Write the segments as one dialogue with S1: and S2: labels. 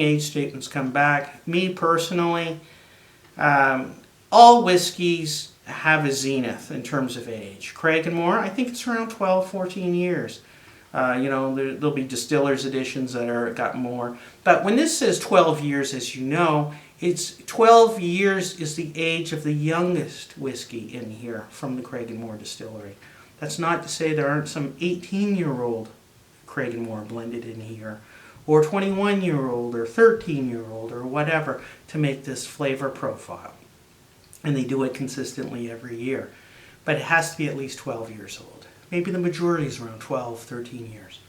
S1: age statements come back. Me personally, all whiskeys have a zenith in terms of age. Craigenmore, I think it's around 12, 14 years. There'll be distillers editions that are got more. But when this says 12 years, as you know, it's 12 years is the age of the youngest whiskey in here from the Craigenmore distillery. That's not to say there aren't some 18-year-old Craigenmore blended in here, or 21-year-old or 13-year-old or whatever to make this flavor profile. And they do it consistently every year. But it has to be at least 12 years old. Maybe the majority is around 12, 13 years.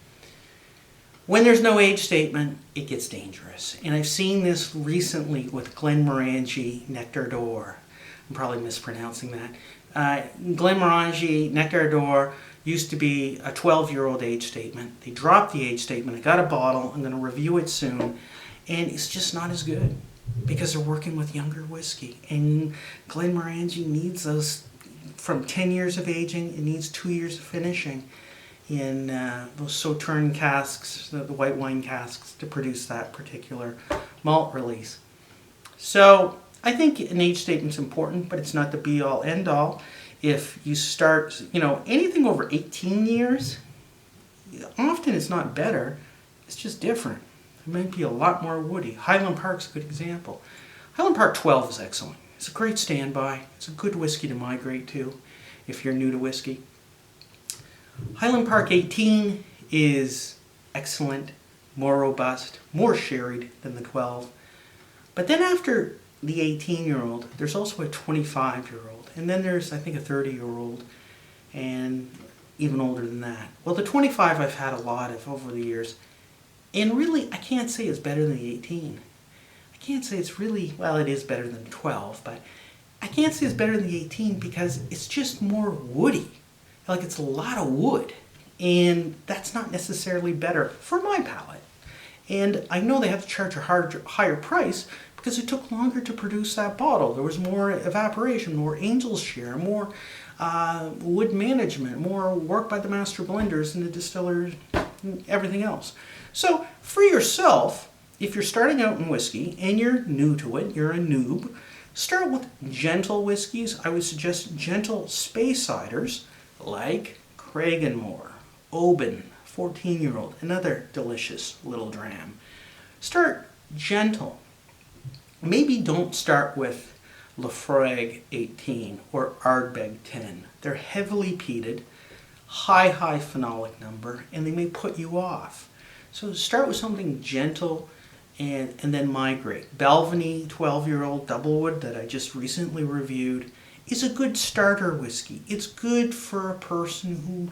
S1: When there's no age statement, it gets dangerous. And I've seen this recently with Glenmorangie Nectar d'Or. I'm probably mispronouncing that. Glenmorangie Nectar d'Or used to be a 12-year-old age statement. They dropped the age statement. I got a bottle. I'm going to review it soon. And it's just not as good because they're working with younger whiskey. And Glenmorangie needs those from 10 years of aging. It needs 2 years of finishing in those Sauterne casks, the white wine casks, to produce that particular malt release. So I think an age statement's important, but it's not the be-all, end-all. If you start, anything over 18 years, often it's not better, it's just different. It might be a lot more woody. Highland Park's a good example. Highland Park 12 is excellent. It's a great standby. It's a good whiskey to migrate to if you're new to whiskey. Highland Park 18 is excellent, more robust, more sherried than the 12. But then after the 18-year-old, there's also a 25-year-old. And then there's, I think, a 30-year-old and even older than that. Well, the 25 I've had a lot of over the years. And really, I can't say it's better than the 18. I can't say it's really, well, it is better than the 12, but I can't say it's better than the 18 because it's just more woody. Like, it's a lot of wood. And that's not necessarily better for my palate. And I know they have to charge a higher price because it took longer to produce that bottle. There was more evaporation, more angel's share, more wood management, more work by the master blenders and the distillers, and everything else. So for yourself, if you're starting out in whiskey and you're new to it, you're a noob, start with gentle whiskeys. I would suggest gentle Speysiders like Craigenmore, Oban, 14-year-old, another delicious little dram. Start gentle. Maybe don't start with Laphroaig 18 or Ardbeg 10. They're heavily peated, high phenolic number, and they may put you off. So start with something gentle and then migrate. Balvenie 12-year-old Doublewood that I just recently reviewed is a good starter whiskey. It's good for a person who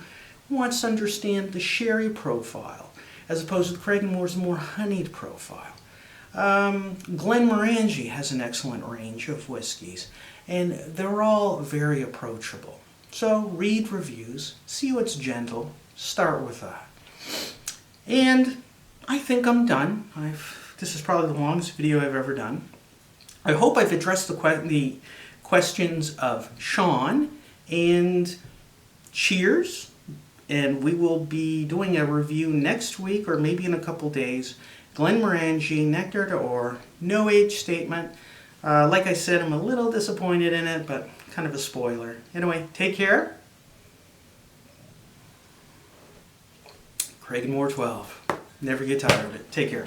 S1: wants to understand the sherry profile as opposed to Craigenmore's more honeyed profile. Glenmorangie has an excellent range of whiskeys, and they're all very approachable. So read reviews, see what's gentle, start with that. And I think I'm done. This is probably the longest video I've ever done. I hope I've addressed the questions of Sean, and cheers. And we will be doing a review next week or maybe in a couple days. Glenmorangie Nectar d'Or, no age statement. Like I said, I'm a little disappointed in it, but kind of a spoiler. Anyway, take care. Craigenmore 12. Never get tired of it. Take care.